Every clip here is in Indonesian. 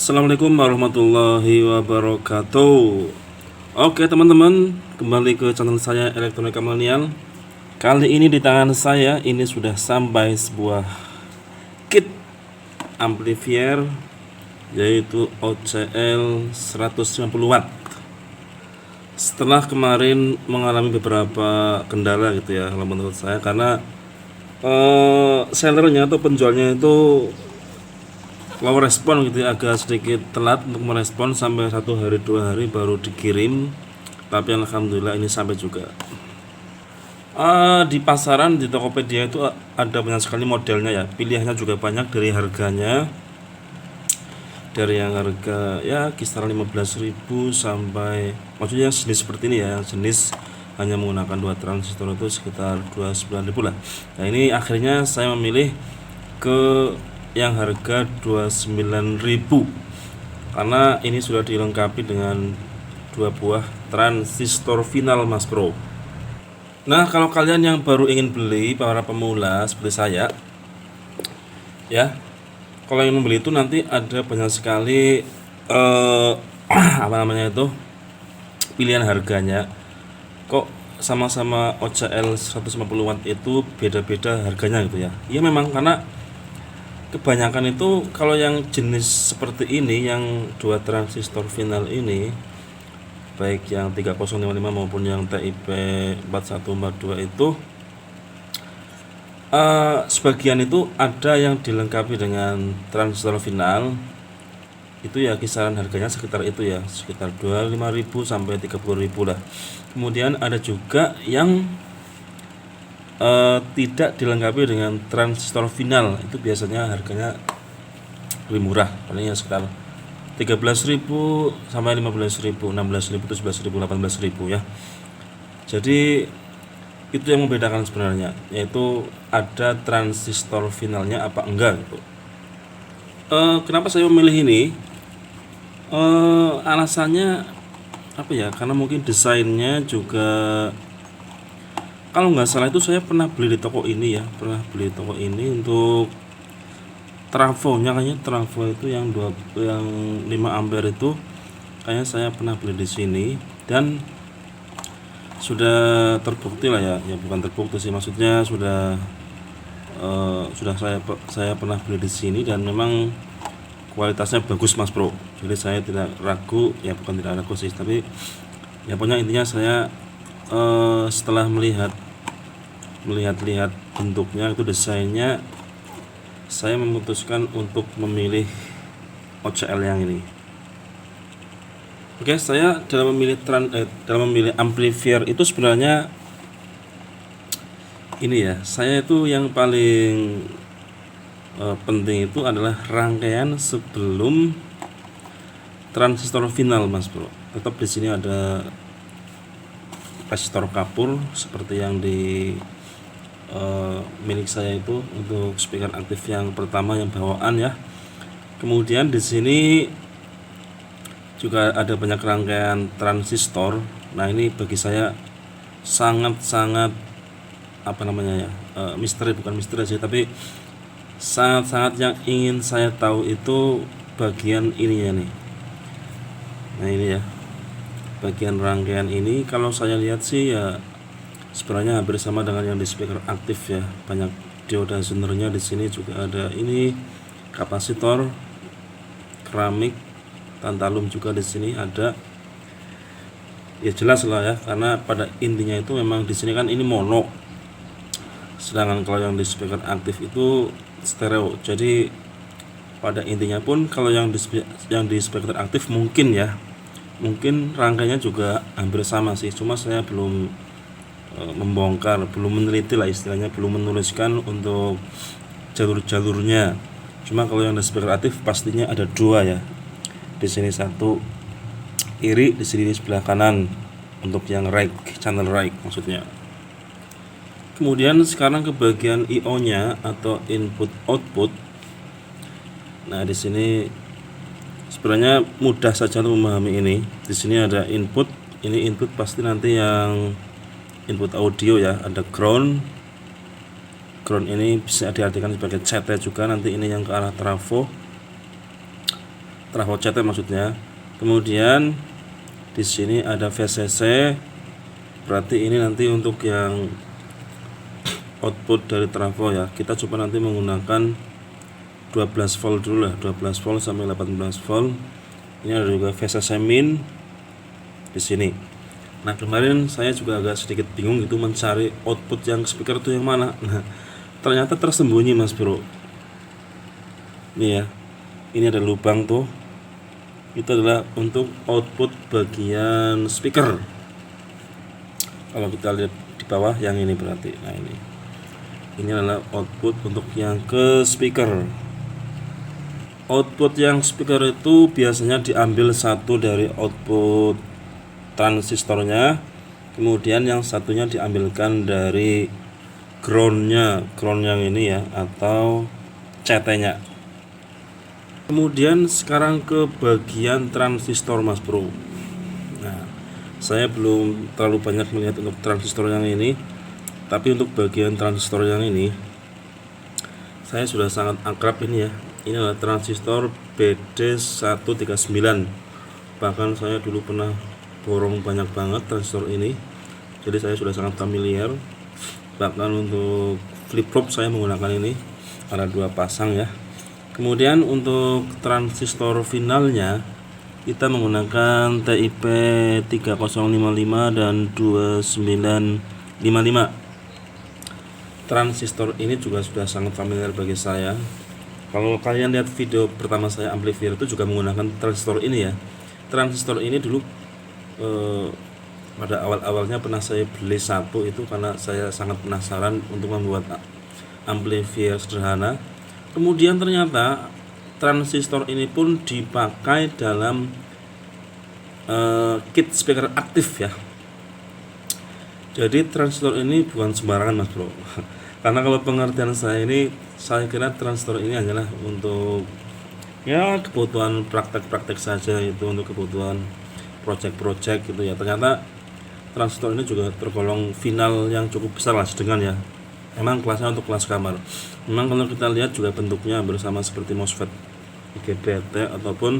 Assalamualaikum warahmatullahi wabarakatuh. Oke teman-teman, kembali ke channel saya Elektronika Milenial. Kali ini di tangan saya ini sudah sampai sebuah kit amplifier, yaitu OCL 150 watt. Setelah kemarin mengalami beberapa kendala gitu ya, kalau menurut saya, karena sellernya atau penjualnya itu low respon gitu ya, agak sedikit telat untuk merespon, sampai 1 hari 2 hari baru dikirim. Tapi alhamdulillah ini sampai juga. Di pasaran, di Tokopedia itu ada banyak sekali modelnya ya, pilihannya juga banyak, dari harganya, dari yang harga ya kisaran 15.000 sampai, maksudnya jenis seperti ini ya, jenis hanya menggunakan 2 transistor itu sekitar 29.000 lah. Nah ini akhirnya saya memilih ke yang harga 29.000 karena ini sudah dilengkapi dengan 2 buah transistor final Mas Bro. Nah kalau kalian yang baru ingin beli, para pemula seperti saya ya, kalau yang membeli itu nanti ada banyak sekali apa namanya itu, pilihan harganya. Kok sama-sama OCL 150 watt itu beda-beda harganya gitu ya. Iya memang, karena kebanyakan itu kalau yang jenis seperti ini, yang 2 transistor final ini, baik yang 3055 maupun yang TIP 4142 itu, sebagian itu ada yang dilengkapi dengan transistor final itu ya, kisaran harganya sekitar itu ya, sekitar 25.000 sampai 30.000 lah. Kemudian ada juga yang tidak dilengkapi dengan transistor final, itu biasanya harganya lebih murah, paling ya sekitar 13.000 sampai 15.000, 16.000, 17.000, 18.000 ya. Jadi itu yang membedakan sebenarnya, yaitu ada transistor finalnya apa enggak gitu. Kenapa saya memilih ini? Alasannya apa ya, karena mungkin desainnya juga, kalau nggak salah itu saya pernah beli di toko ini ya, pernah beli di toko ini untuk trafonya, kayaknya trafo itu yang 5 ampere itu kayaknya saya pernah beli di sini, dan sudah terbukti lah ya, bukan terbukti sih, maksudnya sudah saya pernah beli di sini dan memang kualitasnya bagus Mas Bro. Jadi saya tidak ragu ya, bukan tidak ragu sih, tapi ya pokoknya intinya saya setelah melihat bentuknya, itu desainnya, saya memutuskan untuk memilih OCL yang ini. Oke, saya dalam memilih amplifier itu sebenarnya ini ya, saya itu yang paling penting itu adalah rangkaian sebelum transistor final Mas Bro. Tetap di sini ada resistor kapur seperti yang di milik saya itu, untuk speaker aktif yang pertama, yang bawaan ya. Kemudian di sini juga ada banyak rangkaian transistor. Nah ini bagi saya sangat-sangat apa namanya ya, misteri, bukan misteri sih, tapi sangat-sangat yang ingin saya tahu itu bagian ininya nih. Nah ini ya, bagian rangkaian ini kalau saya lihat sih ya sebenarnya hampir sama dengan yang di speaker aktif ya. Banyak dioda-zonernya di sini, juga ada ini kapasitor keramik, tantalum juga di sini ada. Ya jelas lah ya, karena pada intinya itu memang di sini kan ini mono, sedangkan kalau yang di speaker aktif itu stereo. Jadi pada intinya pun kalau yang di speaker aktif mungkin rangkaiannya juga hampir sama sih, cuma saya belum membongkar, belum meneliti lah istilahnya, belum menuliskan untuk jalur-jalurnya. Cuma kalau yang di speaker aktif pastinya ada 2 ya, di sini 1 kiri, di sini sebelah kanan, untuk yang right, channel right maksudnya. Kemudian sekarang ke bagian IO nya atau input output. Nah di sini sebenarnya mudah saja untuk memahami ini. Di sini ada input, ini input pasti nanti yang input audio ya, ada ground ini bisa diartikan sebagai CT juga, nanti ini yang ke arah trafo. trafo CT maksudnya. Kemudian di sini ada VCC, berarti ini nanti untuk yang output dari trafo ya. Kita coba nanti menggunakan 12 volt dulu lah, 12 volt sampai 18 volt. Ini ada juga VCC min di sini. Nah, kemarin saya juga agak sedikit bingung gitu mencari output yang speaker itu yang mana. Nah, ternyata tersembunyi Mas Bro. Ini ya. Ini ada lubang tuh. Itu adalah untuk output bagian speaker. Kalau kita lihat di bawah yang ini berarti. Nah, ini adalah output untuk yang ke speaker. Output yang speaker itu biasanya diambil satu dari output transistornya, kemudian yang satunya diambilkan dari ground yang ini ya, atau CT-nya. Kemudian sekarang ke bagian transistor Mas Bro. Nah, saya belum terlalu banyak melihat untuk transistor yang ini, tapi untuk bagian transistor yang ini saya sudah sangat akrab ini ya. Ini adalah transistor BD139. Bahkan saya dulu pernah borong banyak banget transistor ini, jadi saya sudah sangat familiar. Bahkan untuk flip flop saya menggunakan ini, ada 2 pasang ya. Kemudian untuk transistor finalnya kita menggunakan TIP 3055 dan 2955. Transistor ini juga sudah sangat familiar bagi saya. Kalau kalian lihat video pertama saya amplifier itu juga menggunakan transistor ini ya. Transistor ini dulu pada awal-awalnya pernah saya beli satu itu karena saya sangat penasaran untuk membuat amplifier sederhana. Kemudian ternyata transistor ini pun dipakai dalam kit speaker aktif ya. Jadi transistor ini bukan sembarangan Mas Bro. Karena kalau pengertian saya ini, saya kira transistor ini hanyalah untuk ya kebutuhan praktek-praktek saja, itu untuk kebutuhan project-project gitu ya. Ternyata transistor ini juga tergolong final yang cukup besar lah dengan ya. Memang kelasnya untuk kelas kamar. Memang kalau kita lihat juga bentuknya hampir sama seperti MOSFET IGBT ataupun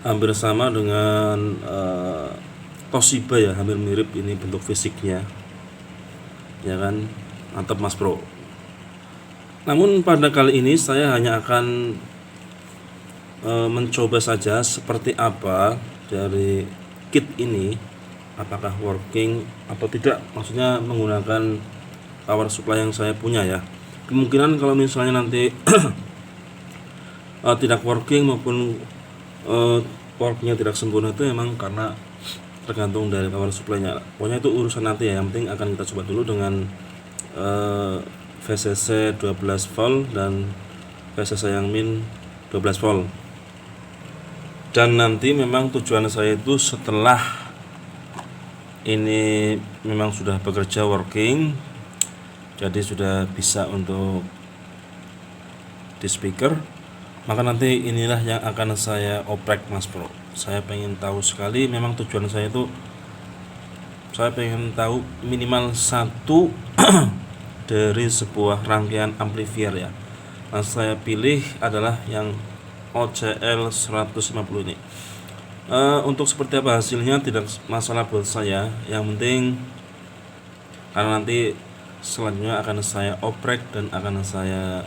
hampir sama dengan Toshiba ya, hampir mirip ini bentuk fisiknya. Ya kan? Mantap Mas Bro. Namun pada kali ini saya hanya akan mencoba saja seperti apa dari kit ini, apakah working atau tidak, maksudnya menggunakan power supply yang saya punya ya. Kemungkinan kalau misalnya nanti tidak working maupun workingnya tidak sempurna itu memang karena tergantung dari power supply-nya. Pokoknya itu urusan nanti ya. Yang penting akan kita coba dulu dengan VCC 12 volt dan VCC yang min 12 volt. Dan nanti memang tujuan saya itu setelah ini memang sudah bekerja working, jadi sudah bisa untuk di speaker, maka nanti inilah yang akan saya oprek Mas Bro. Saya pengen tahu sekali, memang tujuan saya itu saya pengen tahu minimal satu dari sebuah rangkaian amplifier ya. Nah, saya pilih adalah yang OCL 150 ini. Untuk seperti apa hasilnya tidak masalah buat saya, yang penting karena nanti selanjutnya akan saya oprek dan akan saya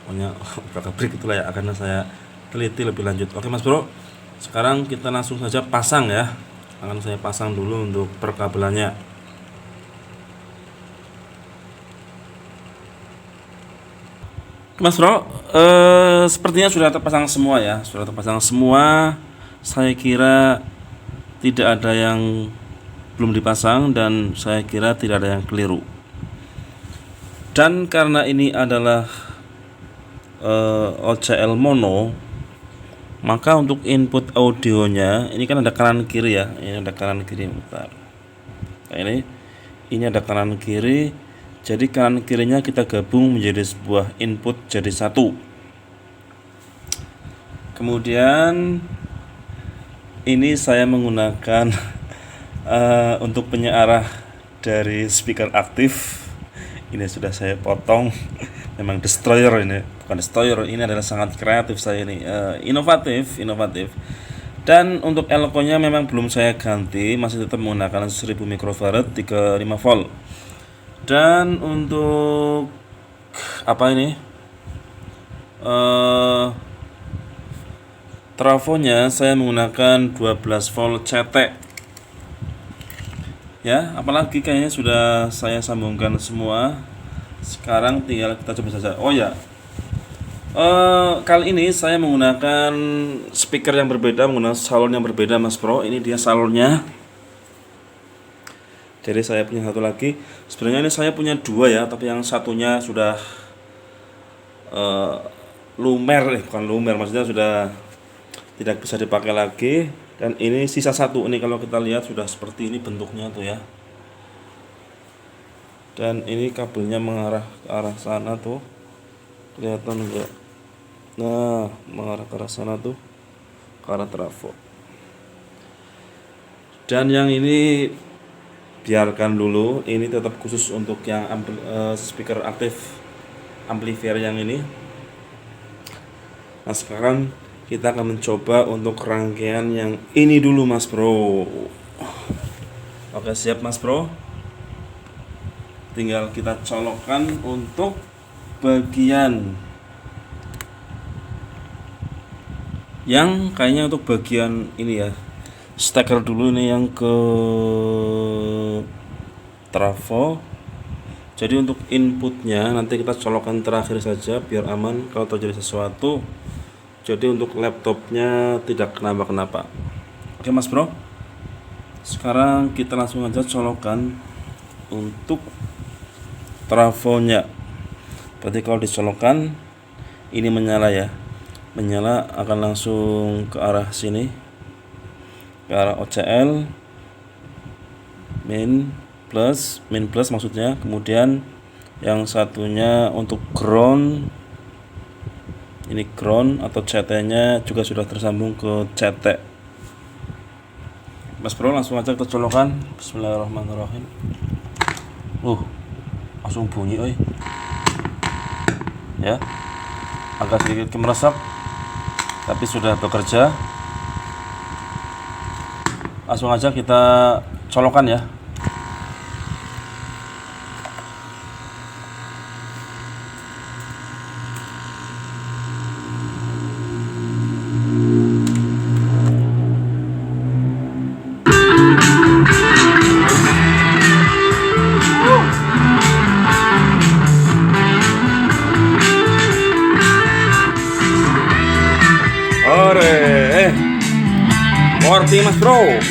pokoknya oprek itulah ya, akan saya teliti lebih lanjut. Oke Mas Bro, sekarang kita langsung saja pasang ya. Akan saya pasang dulu untuk perkabelannya. Mas Bro, sepertinya sudah terpasang semua ya, sudah terpasang semua. Saya kira tidak ada yang belum dipasang dan saya kira tidak ada yang keliru. Dan karena ini adalah OCL mono, maka untuk input audionya ini kan ada kanan kiri ya. Ini ada kanan kiri, bentar. Nah, ini ada kanan kiri. Jadi kanan kirinya kita gabung menjadi sebuah input jadi satu. Kemudian ini saya menggunakan untuk penyearah dari speaker aktif. Ini sudah saya potong memang destroyer ini, bukan destroyer, ini adalah sangat kreatif saya ini, inovatif. Dan untuk elko-nya memang belum saya ganti, masih tetap menggunakan 1000 mikrofarad 35 volt. Dan untuk apa ini, trafonya saya menggunakan 12 volt CT ya. Apalagi kayaknya sudah saya sambungkan semua. Sekarang tinggal kita coba saja. Oh ya, kali ini saya menggunakan speaker yang berbeda, menggunakan salon yang berbeda Mas Bro. Ini dia salonnya. Jadi saya punya satu lagi. Sebenarnya ini saya punya dua ya, tapi yang satunya sudah bukan lumer, maksudnya sudah tidak bisa dipakai lagi. Dan ini sisa satu. Ini kalau kita lihat sudah seperti ini bentuknya tuh ya. Dan ini kabelnya mengarah ke arah sana tuh, kelihatan enggak? Nah, mengarah ke arah sana tuh, ke arah trafo. Dan yang ini biarkan dulu, ini tetap khusus untuk yang speaker aktif amplifier yang ini. Nah sekarang kita akan mencoba untuk rangkaian yang ini dulu Mas Bro. Oke, siap Mas Bro. Tinggal kita colokkan untuk bagian yang kayaknya untuk bagian ini ya, steker dulu ini yang ke trafo. Jadi untuk inputnya nanti kita colokkan terakhir saja biar aman kalau terjadi sesuatu. Jadi untuk laptopnya tidak kenapa-kenapa. Oke Mas Bro, sekarang kita langsung aja colokan untuk trafonya. Berarti kalau dicolokkan ini menyala ya, menyala akan langsung ke arah sini, ke arah OCL main plus maksudnya. Kemudian yang satunya untuk ground, ini ground atau CT nya juga sudah tersambung ke CT. Mas Bro, langsung aja kita colokan. Bismillahirrahmanirrahim. Langsung bunyi ya, agak sedikit kemeresap tapi sudah bekerja. Langsung aja kita colokan ya. Worthy Mas Bro.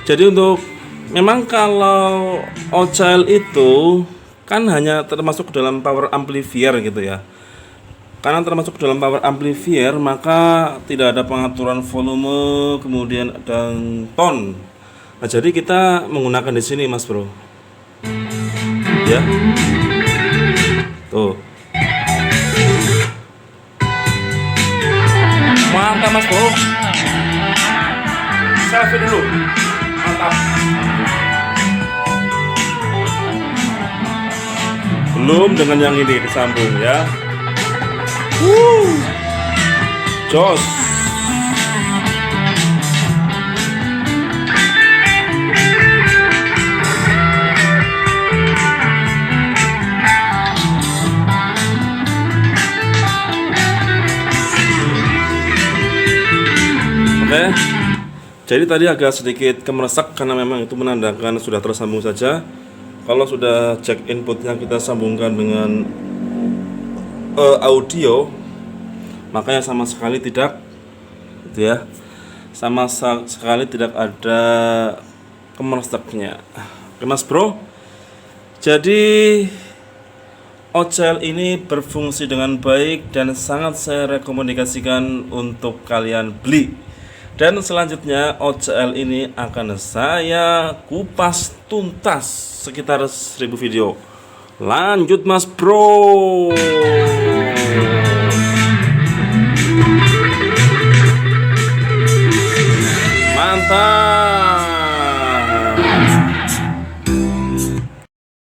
Jadi untuk memang kalau OCL itu kan hanya termasuk dalam power amplifier gitu ya. Karena termasuk dalam power amplifier maka tidak ada pengaturan volume kemudian dan tone. Nah, jadi kita menggunakan di sini Mas Bro. Ya. Tuh. Mantap Mas Bro. Selfie dulu. Mantap. Belum dengan yang ini disambung ya. Jos. Oke, jadi tadi agak sedikit kemeresak karena memang itu menandakan sudah tersambung saja. Kalau sudah jack inputnya kita sambungkan dengan audio, makanya sama sekali tidak, gitu ya, sama sekali tidak ada kemeresaknya. Oke Mas Bro, jadi OCL ini berfungsi dengan baik dan sangat saya rekomendasikan untuk kalian beli. Dan selanjutnya OCL ini akan saya kupas tuntas sekitar 1000 video. Lanjut Mas Bro.